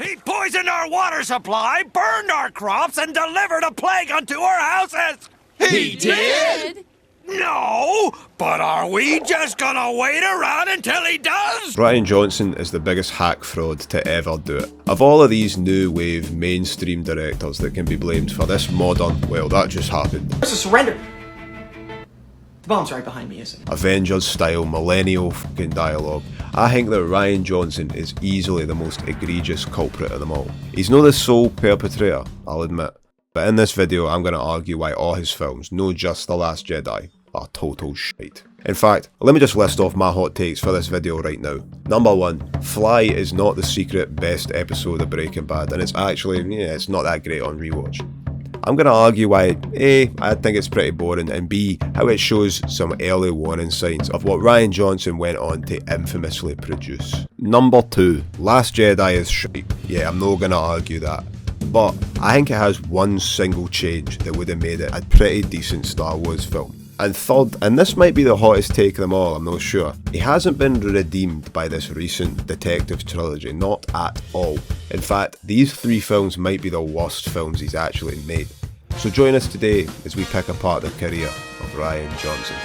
He poisoned our water supply, burned our crops, and delivered a plague unto our houses! He did? No, but are we just gonna wait around until he does? Rian Johnson is the biggest hack fraud to ever do it. Of all of these new wave mainstream directors that can be blamed for this modern, well, that just happened, There's a surrender. The bomb's right behind me, isn't it? Avengers style millennial fucking dialogue, I think that Rian Johnson is easily the most egregious culprit of them all. He's not the sole perpetrator, I'll admit, but in this video I'm going to argue why all his films, no just The Last Jedi, are total shite. In fact, let me just list off my hot takes for this video right now. Number 1, Fly is not the secret best episode of Breaking Bad, and it's actually, it's not that great on rewatch. I'm going to argue why A, I think it's pretty boring, and B, how it shows some early warning signs of what Rian Johnson went on to infamously produce. Number 2, Last Jedi is shite. Yeah, I'm not going to argue that. But I think it has one single change that would have made it a pretty decent Star Wars film. And third, and this might be the hottest take of them all, I'm not sure, he hasn't been redeemed by this recent detective trilogy, not at all. In fact, these 3 films might be the worst films he's actually made. So join us today as we pick apart the career of Rian Johnson.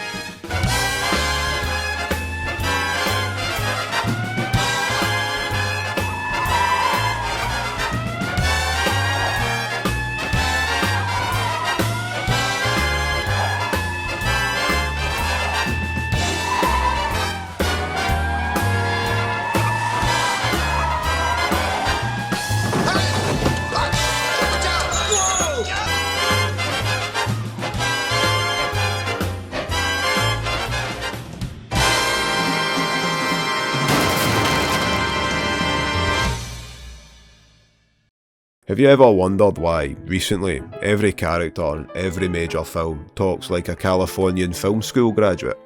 Have you ever wondered why, recently, every character in every major film talks like a Californian film school graduate?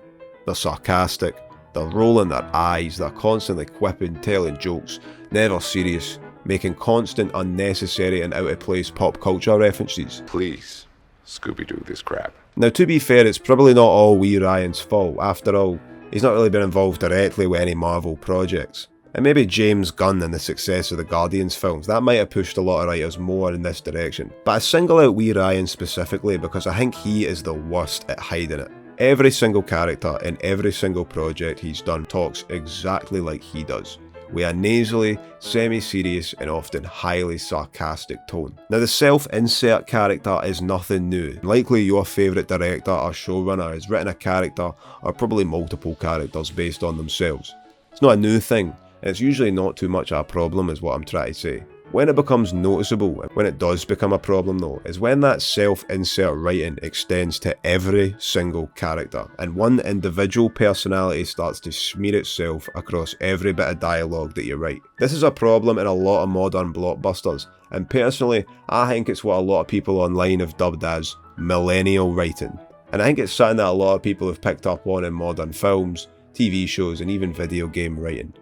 They're sarcastic, they're rolling their eyes, they're constantly quipping, telling jokes, never serious, making constant, unnecessary and out-of-place pop culture references. Please, Scooby-Doo this crap. Now to be fair, it's probably not all wee Ryan's fault. After all, he's not really been involved directly with any Marvel projects. And maybe James Gunn and the success of the Guardians films, that might have pushed a lot of writers more in this direction. But I single out wee Ryan specifically because I think he is the worst at hiding it. Every single character in every single project he's done talks exactly like he does, with a nasally, semi-serious and often highly sarcastic tone. Now the self-insert character is nothing new. Likely your favourite director or showrunner has written a character or probably multiple characters based on themselves. It's not a new thing. It's usually not too much of a problem is what I'm trying to say. When it becomes noticeable, and when it does become a problem though, is when that self-insert writing extends to every single character, and one individual personality starts to smear itself across every bit of dialogue that you write. This is a problem in a lot of modern blockbusters, and personally, I think it's what a lot of people online have dubbed as millennial writing. And I think it's something that a lot of people have picked up on in modern films, TV shows, and even video game writing.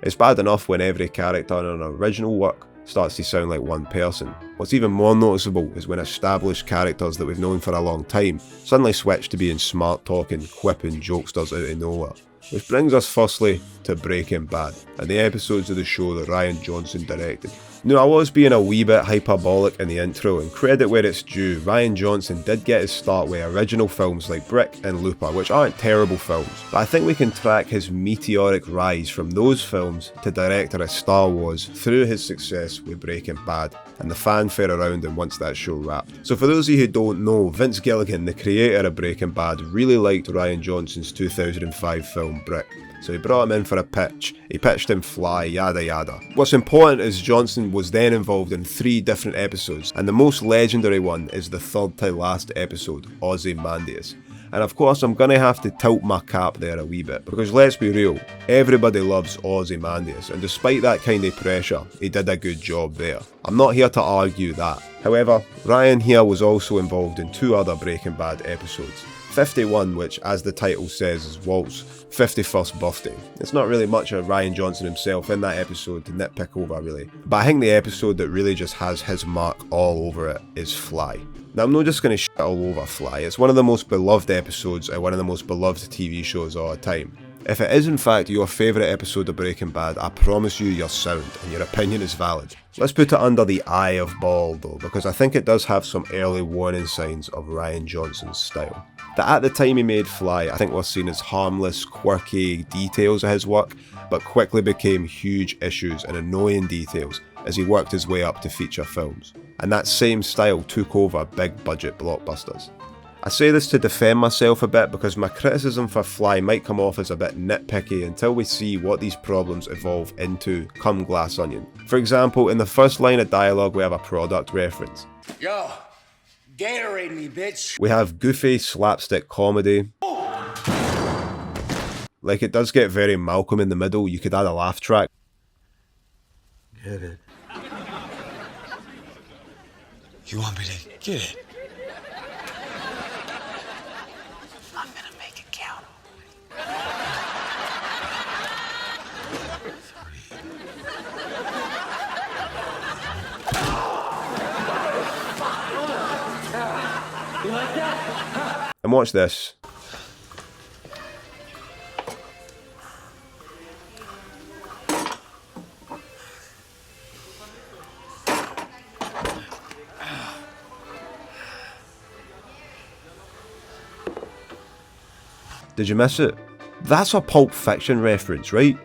It's bad enough when every character in an original work starts to sound like one person. What's even more noticeable is when established characters that we've known for a long time suddenly switch to being smart-talking, quipping jokesters out of nowhere. Which brings us firstly to Breaking Bad, and the episodes of the show that Rian Johnson directed. Now, I was being a wee bit hyperbolic in the intro, and credit where it's due, Rian Johnson did get his start with original films like Brick and Looper, which aren't terrible films, but I think we can track his meteoric rise from those films to director of Star Wars through his success with Breaking Bad, and the fanfare around him once that show wrapped. So for those of you who don't know, Vince Gilligan, the creator of Breaking Bad, really liked Rian Johnson's 2005 film Brick. So he brought him in for a pitch, he pitched him Fly, yada yada. What's important is Johnson was then involved in 3 different episodes, and the most legendary one is the third to last episode, Ozymandias. And of course I'm gonna have to tilt my cap there a wee bit, because let's be real, everybody loves Ozymandias, and despite that kind of pressure, he did a good job there. I'm not here to argue that. However, Rian here was also involved in 2 other Breaking Bad episodes. 51, which as the title says is Walt's 51st birthday. It's not really much of Rian Johnson himself in that episode to nitpick over really, but I think the episode that really just has his mark all over it is Fly. Now I'm not just going to shit all over Fly, it's one of the most beloved episodes and one of the most beloved TV shows of all time. If it is in fact your favourite episode of Breaking Bad, I promise you you're sound and your opinion is valid. Let's put it under the eye of ball though, because I think it does have some early warning signs of Rian Johnson's style. That at the time he made Fly, I think were seen as harmless, quirky details of his work, but quickly became huge issues and annoying details as he worked his way up to feature films. And that same style took over big budget blockbusters. I say this to defend myself a bit because my criticism for Fly might come off as a bit nitpicky until we see what these problems evolve into come Glass Onion. For example, in the first line of dialogue we have a product reference. Yo, Gatorade me, bitch. We have goofy slapstick comedy. Like, it does get very Malcolm in the Middle. You could add a laugh track. Get it. You want me to get it? I'm gonna make it count. 3. You like that? And watch this. Did you miss it? That's a Pulp Fiction reference, right?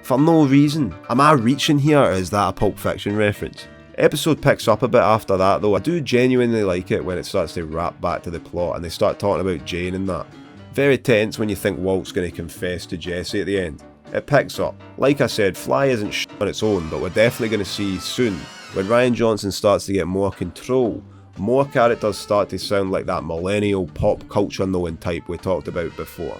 For no reason. Am I reaching here, or is that a Pulp Fiction reference? Episode picks up a bit after that though. I do genuinely like it when it starts to wrap back to the plot and they start talking about Jane and that. Very tense when you think Walt's going to confess to Jesse at the end. It picks up. Like I said, Fly isn't shit on its own, but we're definitely going to see soon, when Rian Johnson starts to get more control, more characters start to sound like that millennial pop culture knowing type we talked about before.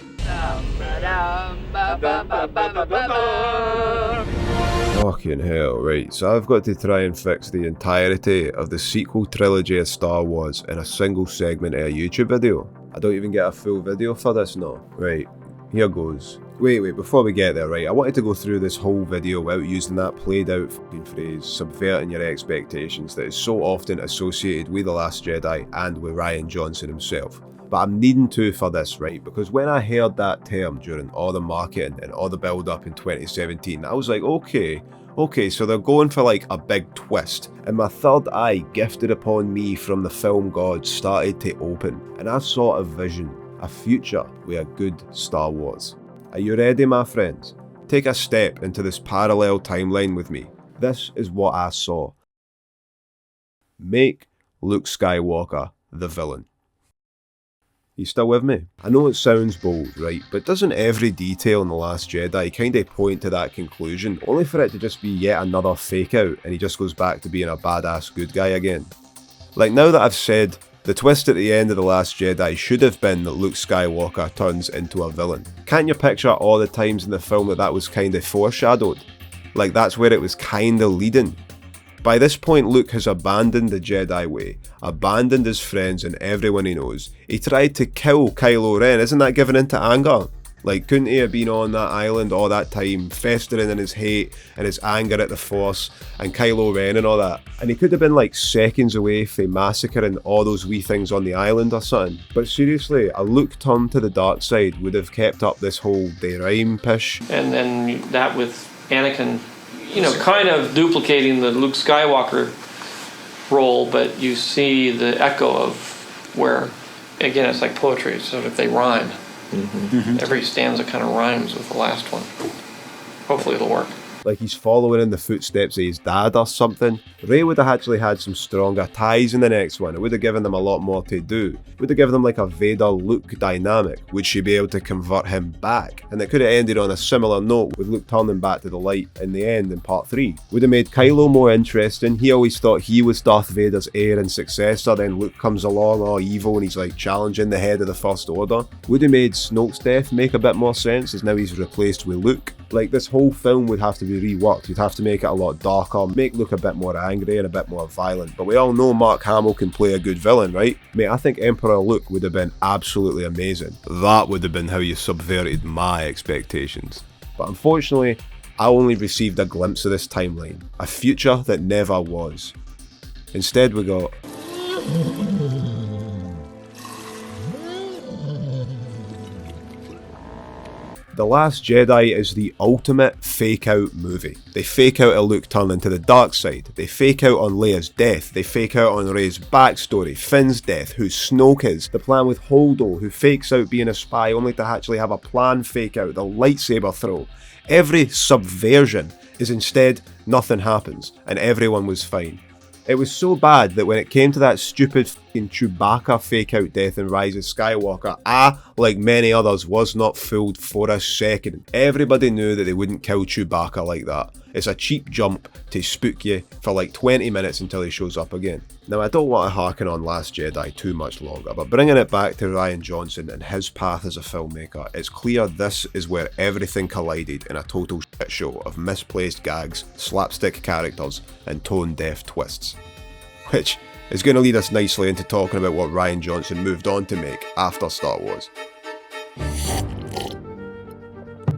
Fucking hell, right, so I've got to try and fix the entirety of the sequel trilogy of Star Wars in a single segment of a YouTube video. I don't even get a full video for this now. Right, here goes. Wait, before we get there, right, I wanted to go through this whole video without using that played out fucking phrase, subverting your expectations, that is so often associated with The Last Jedi and with Rian Johnson himself. But I'm needing to for this, right, because when I heard that term during all the marketing and all the build up in 2017, I was like, okay, so they're going for like a big twist, and my third eye gifted upon me from the film gods started to open, and I saw a vision, a future with a good Star Wars. Are you ready, my friends? Take a step into this parallel timeline with me. This is what I saw. Make Luke Skywalker the villain. You still with me? I know it sounds bold, right, but doesn't every detail in The Last Jedi kinda point to that conclusion, only for it to just be yet another fake out and he just goes back to being a badass good guy again? Like, now that I've said, the twist at the end of The Last Jedi should have been that Luke Skywalker turns into a villain. Can't you picture all the times in the film that was kinda foreshadowed? Like, that's where it was kinda leading. By this point, Luke has abandoned the Jedi way, abandoned his friends and everyone he knows. He tried to kill Kylo Ren, isn't that giving into anger? Like, couldn't he have been on that island all that time, festering in his hate and his anger at the Force and Kylo Ren and all that? And he could have been like seconds away from massacring all those wee things on the island or something. But seriously, a Luke turn to the dark side would have kept up this whole they rhyme pish. And then that with Anakin, kind of duplicating the Luke Skywalker role, but you see the echo of where, again, it's like poetry, so if they rhyme. Every stanza kind of rhymes with the last one. Hopefully it'll work. Like he's following in the footsteps of his dad or something. Rey would have actually had some stronger ties in the next one. It would have given them a lot more to do. It would have given them like a Vader-Luke dynamic. Would she be able to convert him back? And it could have ended on a similar note with Luke turning back to the light in the end in part 3. Would have made Kylo more interesting. He always thought he was Darth Vader's heir and successor. Then Luke comes along all evil and he's like challenging the head of the First Order. Would have made Snoke's death make a bit more sense as now he's replaced with Luke. Like, this whole film would have to be reworked. You'd have to make it a lot darker, make Luke a bit more angry and a bit more violent. But we all know Mark Hamill can play a good villain, right? Mate, I think Emperor Luke would have been absolutely amazing. That would have been how you subverted my expectations. But unfortunately, I only received a glimpse of this timeline, a future that never was. Instead we got... The Last Jedi is the ultimate fake-out movie. They fake out a Luke turn into the dark side, they fake out on Leia's death, they fake out on Rey's backstory, Finn's death, who Snoke is, the plan with Holdo, who fakes out being a spy only to actually have a plan fake out, the lightsaber throw. Every subversion is instead nothing happens, and everyone was fine. It was so bad that when it came to that stupid fucking Chewbacca fake-out death in Rise of Skywalker, I, like many others, was not fooled for a second. Everybody knew that they wouldn't kill Chewbacca like that. It's a cheap jump to spook you for like 20 minutes until he shows up again. Now, I don't want to harken on Last Jedi too much longer, but bringing it back to Rian Johnson and his path as a filmmaker, it's clear this is where everything collided in a total shit show of misplaced gags, slapstick characters, and tone-deaf twists. Which is going to lead us nicely into talking about what Rian Johnson moved on to make after Star Wars.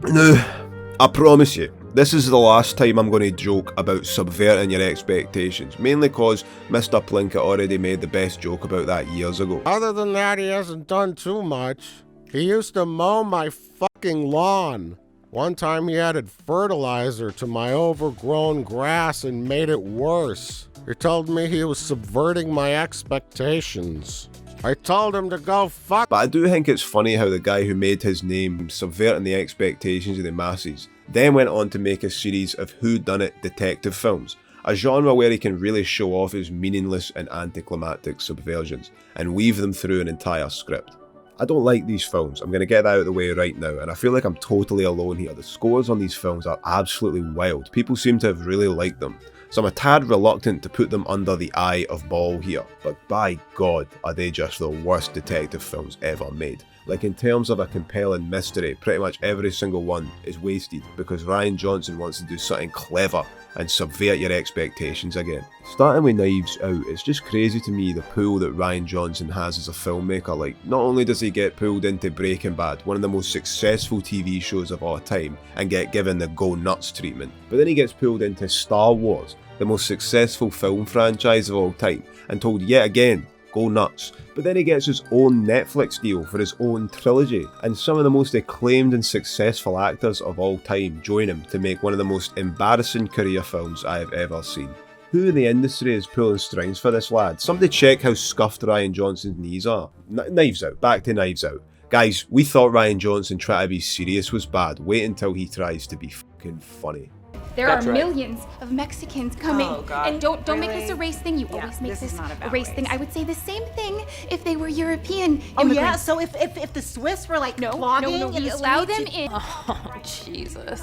Now, I promise you, this is the last time I'm going to joke about subverting your expectations, mainly cause Mr. Plinkett already made the best joke about that years ago. Other than that, he hasn't done too much. He used to mow my fucking lawn. One time he added fertilizer to my overgrown grass and made it worse. He told me he was subverting my expectations. I told him to go fuck. But I do think it's funny how the guy who made his name subverting the expectations of the masses then went on to make a series of whodunit detective films, a genre where he can really show off his meaningless and anticlimactic subversions, and weave them through an entire script. I don't like these films, I'm going to get that out of the way right now, and I feel like I'm totally alone here. The scores on these films are absolutely wild, people seem to have really liked them, so I'm a tad reluctant to put them under the eye of Ball here, but by God are they just the worst detective films ever made. Like, in terms of a compelling mystery, pretty much every single one is wasted because Rian Johnson wants to do something clever and subvert your expectations again. Starting with Knives Out, it's just crazy to me the pull that Rian Johnson has as a filmmaker. Like, not only does he get pulled into Breaking Bad, one of the most successful TV shows of all time, and get given the go nuts treatment, but then he gets pulled into Star Wars, the most successful film franchise of all time, and told yet again, go nuts. But then he gets his own Netflix deal for his own trilogy, and some of the most acclaimed and successful actors of all time join him to make one of the most embarrassing career films I have ever seen. Who in the industry is pulling strings for this lad? Somebody check how scuffed Rian Johnson's knees are. Knives Out, back to Knives Out. Guys, we thought Rian Johnson trying to be serious was bad. Wait until he tries to be fucking funny. There are millions of Mexicans coming, and don't make Really? this a race thing. You Yeah, always make this is this not about a race thing. race. I would say the same thing if they were European Oh immigrants. yeah, so if the Swiss were like No, clogging no, in we the allow streets, them in. Oh, Jesus.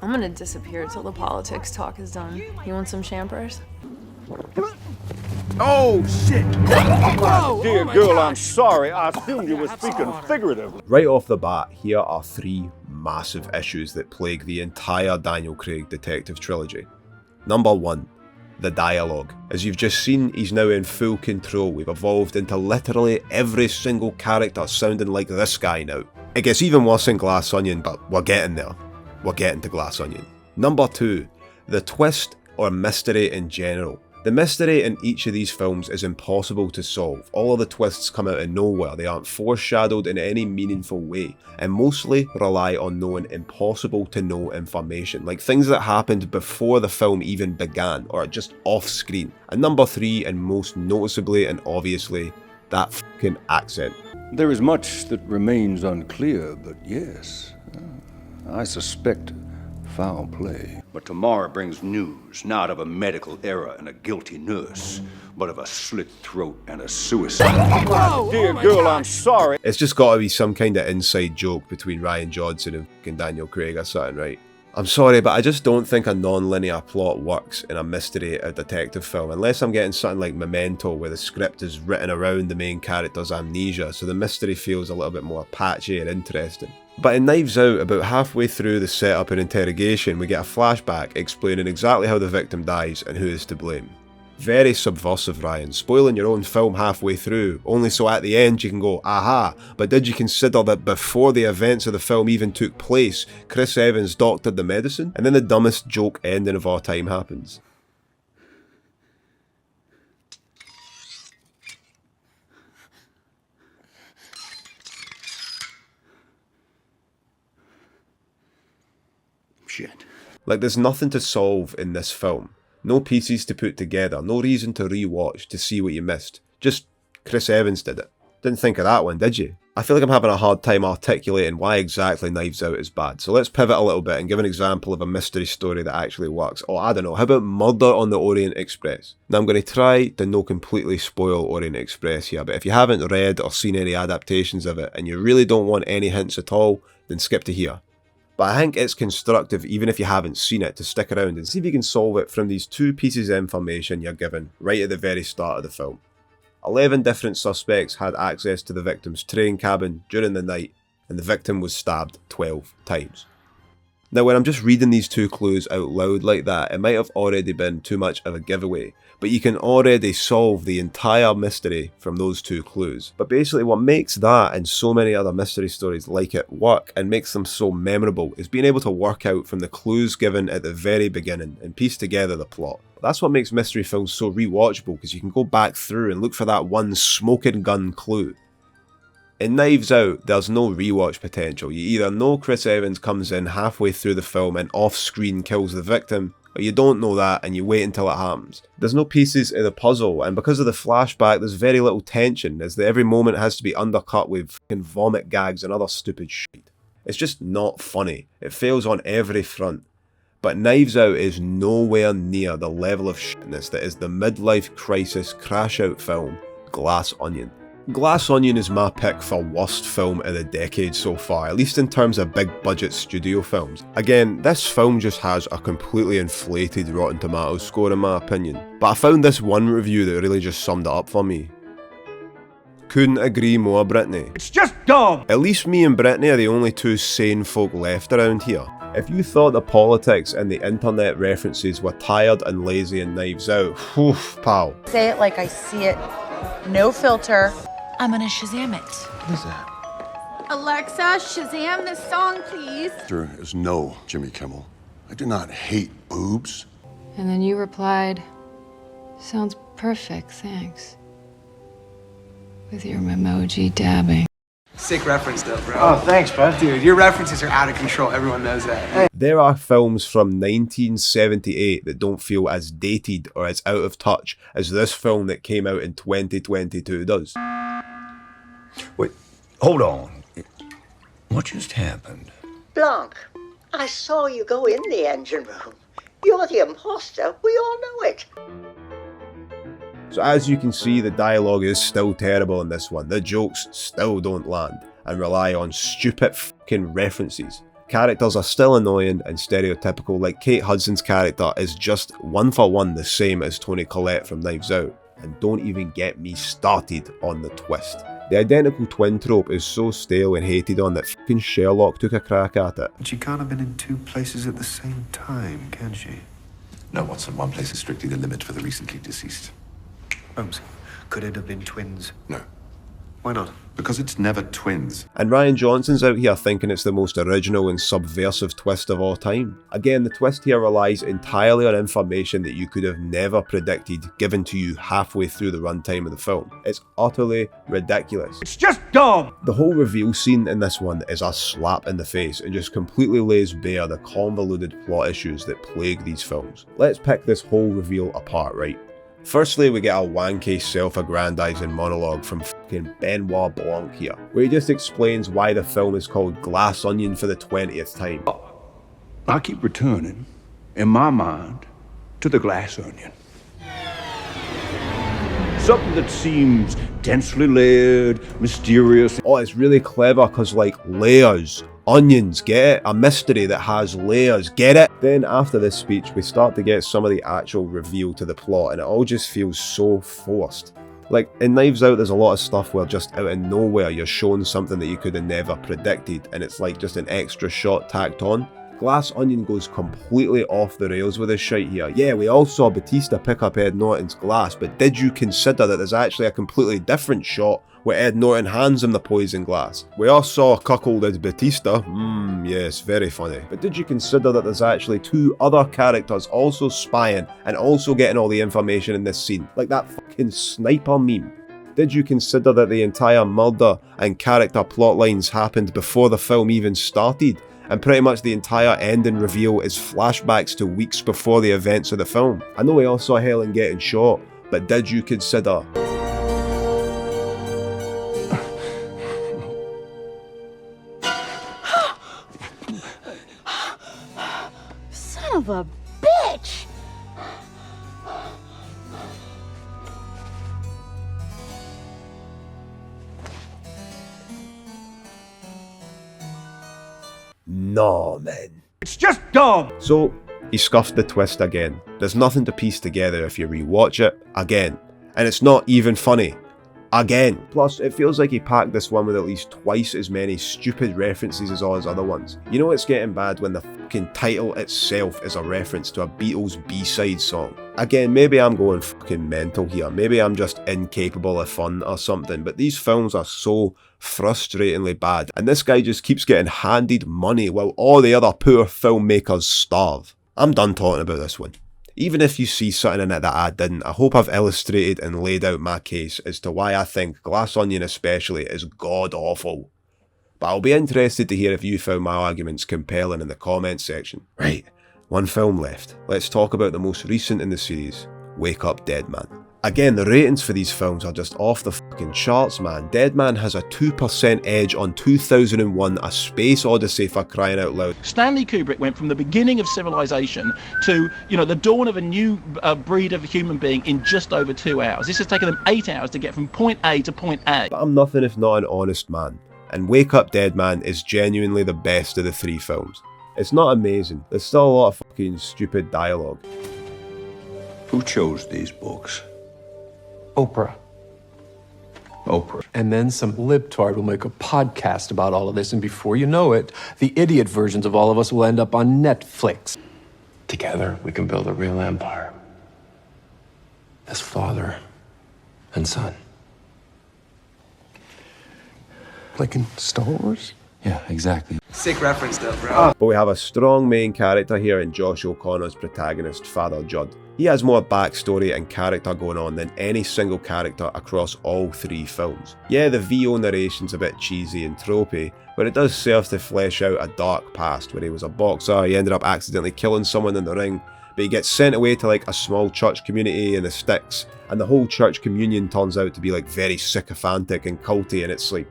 I'm gonna disappear till the politics talk is done. You want some champers? Oh, shit! Dear girl, I'm sorry. I assumed you were speaking figuratively. Right off the bat, here are three massive issues that plague the entire Daniel Craig detective trilogy. Number 1. The dialogue. As you've just seen, he's now in full control. We've evolved into literally every single character sounding like this guy now. It gets even worse in Glass Onion, but we're getting there. We're getting to Glass Onion. Number 2. The twist or mystery in general. The mystery in each of these films is impossible to solve. All of the twists come out of nowhere, they aren't foreshadowed in any meaningful way, and mostly rely on knowing impossible to know information, like things that happened before the film even began, or just off screen. And number 3, and most noticeably and obviously, that fucking accent. There is much that remains unclear, but yes, I suspect foul play. But tomorrow brings news, not of a medical error and a guilty nurse, but of a slit throat and a suicide. Dear girl, I'm sorry. It's just gotta be some kind of inside joke between Rian Johnson and fucking Daniel Craig or something, right? I'm sorry, but I just don't think a non-linear plot works in a mystery or detective film, unless I'm getting something like Memento, where the script is written around the main character's amnesia, so the mystery feels a little bit more patchy and interesting. But in Knives Out, about halfway through the setup and interrogation, we get a flashback explaining exactly how the victim dies and who is to blame. Very subversive, Rian, spoiling your own film halfway through, only so at the end you can go, aha, but did you consider that before the events of the film even took place, Chris Evans doctored the medicine? And then the dumbest joke ending of all time happens. shit. Like, there's nothing to solve in this film. No pieces to put together, no reason to rewatch to see what you missed. Just Chris Evans did it. Didn't think of that one, did you? I feel like I'm having a hard time articulating why exactly Knives Out is bad, so let's pivot a little bit and give an example of a mystery story that actually works. Oh, I don't know, how about Murder on the Orient Express? Now, I'm going to try to no completely spoil Orient Express here, but if you haven't read or seen any adaptations of it, and you really don't want any hints at all, then skip to here. But I think it's constructive, even if you haven't seen it, to stick around and see if you can solve it from these two pieces of information you're given right at the very start of the film. 11 different suspects had access to the victim's train cabin during the night, and the victim was stabbed 12 times. Now, when I'm just reading these two clues out loud like that, it might have already been too much of a giveaway, but you can already solve the entire mystery from those two clues. But basically what makes that and so many other mystery stories like it work and makes them so memorable is being able to work out from the clues given at the very beginning and piece together the plot. That's what makes mystery films so rewatchable, because you can go back through and look for that one smoking gun clue. In Knives Out, there's no rewatch potential. You either know Chris Evans comes in halfway through the film and off-screen kills the victim, or you don't know that and you wait until it happens. There's no pieces of the puzzle, and because of the flashback, there's very little tension, as every moment has to be undercut with fucking vomit gags and other stupid shit. It's just not funny. It fails on every front. But Knives Out is nowhere near the level of shitness that is the midlife crisis crash-out film Glass Onion. Glass Onion is my pick for worst film of the decade so far, at least in terms of big budget studio films. Again, this film just has a completely inflated Rotten Tomatoes score in my opinion, but I found this one review that really just summed it up for me. Couldn't agree more, Brittany. It's just dumb! At least me and Brittany are the only two sane folk left around here. If you thought the politics and the internet references were tired and lazy in Knives Out, whew, pal. Say it like I see it. No filter. I'm gonna Shazam it. What is that? Alexa, Shazam this song, please. There is no Jimmy Kimmel. I do not hate boobs. And then you replied, sounds perfect, thanks. With your emoji dabbing. Sick reference though, bro. Oh, thanks, bud. Dude, your references are out of control. Everyone knows that. There are films from 1978 that don't feel as dated or as out of touch as this film that came out in 2022 does. Wait, hold on. What just happened? Blanc, I saw you go in the engine room. You're the imposter. We all know it. So as you can see, the dialogue is still terrible in this one. The jokes still don't land and rely on stupid fucking references. Characters are still annoying and stereotypical, like Kate Hudson's character is just one for one the same as Toni Collette from Knives Out. And don't even get me started on the twist. The identical twin trope is so stale and hated on that fucking Sherlock took a crack at it. She can't have been in two places at the same time, can she? No, Watson, one place is strictly the limit for the recently deceased. Holmes, could it have been twins? No. Why not? Because it's never twins. And Rian Johnson's out here thinking it's the most original and subversive twist of all time. Again, the twist here relies entirely on information that you could have never predicted given to you halfway through the runtime of the film. It's utterly ridiculous. It's just dumb! The whole reveal scene in this one is a slap in the face and just completely lays bare the convoluted plot issues that plague these films. Let's pick this whole reveal apart, right? Firstly, we get a wanky, self-aggrandizing monologue from fucking Benoit Blanc here, where he just explains why the film is called Glass Onion for the 20th time. I keep returning, in my mind, to the glass onion. Something that seems densely layered, mysterious. Oh, it's really clever because, like, layers. Onions, get it? A mystery that has layers, get it? Then after this speech, we start to get some of the actual reveal to the plot, and it all just feels so forced. Like, in Knives Out, there's a lot of stuff where just out of nowhere you're shown something that you could have never predicted, and it's like just an extra shot tacked on. Glass Onion goes completely off the rails with this shite here. Yeah, we all saw Batista pick up Ed Norton's glass, but did you consider that there's actually a completely different shot where Ed Norton hands him the poison glass? We all saw cuckolded Batista, yes, very funny. But did you consider that there's actually two other characters also spying and also getting all the information in this scene? Like that fucking sniper meme. Did you consider that the entire murder and character plot lines happened before the film even started? and pretty much the entire ending reveal is flashbacks to weeks before the events of the film. I know we all saw Helen getting shot, but did you consider Son of a bitch! no, man? It's just dumb! So, he scuffed the twist again. There's nothing to piece together if you rewatch it again. And it's not even funny. Again. Plus, it feels like he packed this one with at least twice as many stupid references as all his other ones. You know it's getting bad when the fucking title itself is a reference to a Beatles B-side song. Again, maybe I'm going fucking mental here. Maybe I'm just incapable of fun or something, but these films are so frustratingly bad. And this guy just keeps getting handed money while all the other poor filmmakers starve. I'm done talking about this one. Even if you see something in it that I didn't, I hope I've illustrated and laid out my case as to why I think Glass Onion especially is god awful. But I'll be interested to hear if you found my arguments compelling in the comments section. Right, one film left. Let's talk about the most recent in the series, Wake Up Dead Man. Again, the ratings for these films are just off the fucking charts, man. Dead Man has a 2% edge on 2001 A Space Odyssey, for crying out loud. Stanley Kubrick went from the beginning of civilization to, the dawn of a new breed of human being in just over 2 hours. This has taken them 8 hours to get from point A to point A. But I'm nothing if not an honest man, and Wake Up Dead Man is genuinely the best of the three films. It's not amazing, there's still a lot of fucking stupid dialogue. Who chose these books? Oprah. Oprah. And then some libtard will make a podcast about all of this, and before you know it, the idiot versions of all of us will end up on Netflix. Together, we can build a real empire. As father and son. Like in Star Wars? Yeah, exactly. Sick reference though, bro. But we have a strong main character here in Josh O'Connor's protagonist, Father Judd. He has more backstory and character going on than any single character across all three films. Yeah, the VO narration's a bit cheesy and tropey, but it does serve to flesh out a dark past where he was a boxer, he ended up accidentally killing someone in the ring, but he gets sent away to like a small church community in the sticks, and the whole church communion turns out to be like very sycophantic and culty, and it's like,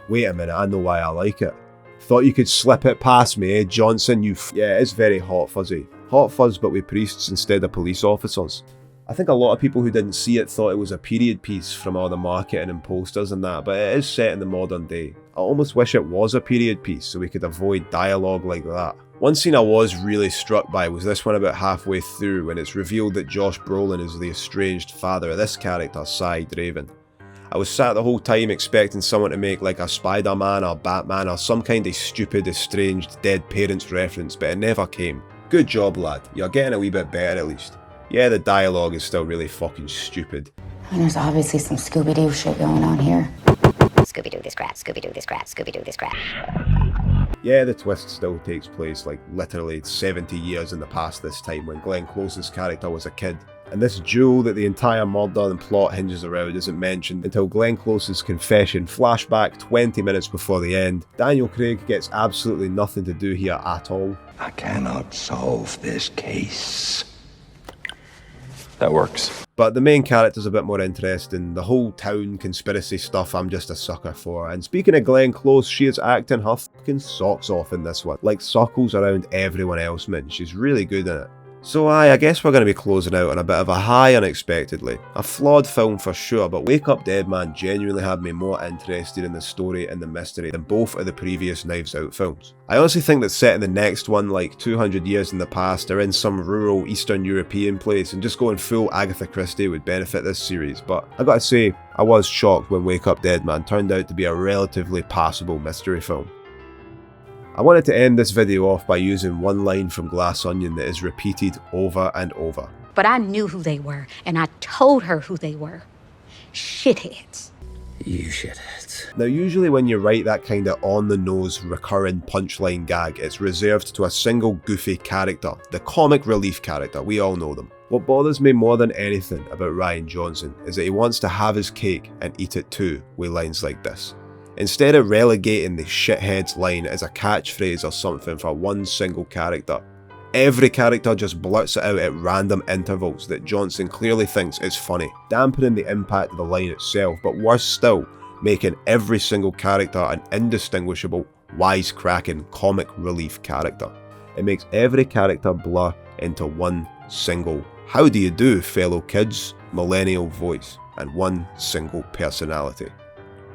wait a minute, I know why I like it. Thought you could slip it past me, eh, Johnson, Yeah, it's very hot fuzzy. Hot fuzz but with priests instead of police officers. I think a lot of people who didn't see it thought it was a period piece from all the marketing and posters and that, but it is set in the modern day. I almost wish it was a period piece so we could avoid dialogue like that. One scene I was really struck by was this one about halfway through when it's revealed that Josh Brolin is the estranged father of this character, Cy Draven. I was sat the whole time expecting someone to make like a Spider-Man or Batman or some kind of stupid estranged dead parents reference, but it never came. Good job, lad. You're getting a wee bit better at least. Yeah, the dialogue is still really fucking stupid. I mean, there's obviously some Scooby-Doo shit going on here. Scooby-Doo this crap, Scooby-Doo this crap, Scooby-Doo this crap. Yeah, the twist still takes place like literally 70 years in the past this time when Glenn Close's character was a kid. And this duel that the entire murder and plot hinges around isn't mentioned until Glenn Close's confession flashback 20 minutes before the end. Daniel Craig gets absolutely nothing to do here at all. I cannot solve this case. That works. But the main character's a bit more interesting. The whole town conspiracy stuff I'm just a sucker for. And speaking of Glenn Close, she is acting her fucking socks off in this one. Like circles around everyone else, man. She's really good in it. So I guess we're going to be closing out on a bit of a high unexpectedly. A flawed film for sure, but Wake Up Dead Man genuinely had me more interested in the story and the mystery than both of the previous Knives Out films. I honestly think that setting the next one like 200 years in the past or in some rural Eastern European place and just going full Agatha Christie would benefit this series, but I gotta say, I was shocked when Wake Up Dead Man turned out to be a relatively passable mystery film. I wanted to end this video off by using one line from Glass Onion that is repeated over and over. But I knew who they were, and I told her who they were. Shitheads. You shitheads. Now usually when you write that kind of on-the-nose recurring punchline gag, it's reserved to a single goofy character, the comic relief character, we all know them. What bothers me more than anything about Rian Johnson is that he wants to have his cake and eat it too with lines like this. instead of relegating the shitheads line as a catchphrase or something for one single character. Every character just blurts it out at random intervals that Johnson clearly thinks is funny, dampening the impact of the line itself, but worse still, making every single character an indistinguishable, wisecracking comic relief character. It makes every character blur into one single "how do you do, fellow kids" millennial voice, and one single personality.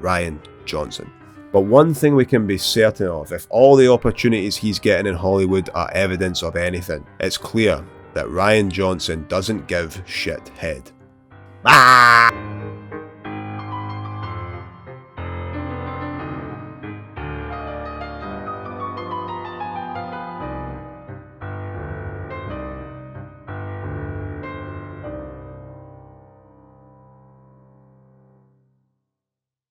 Rian Johnson. But one thing we can be certain of, if all the opportunities he's getting in Hollywood are evidence of anything, it's clear that Rian Johnson doesn't give shit head. Ah!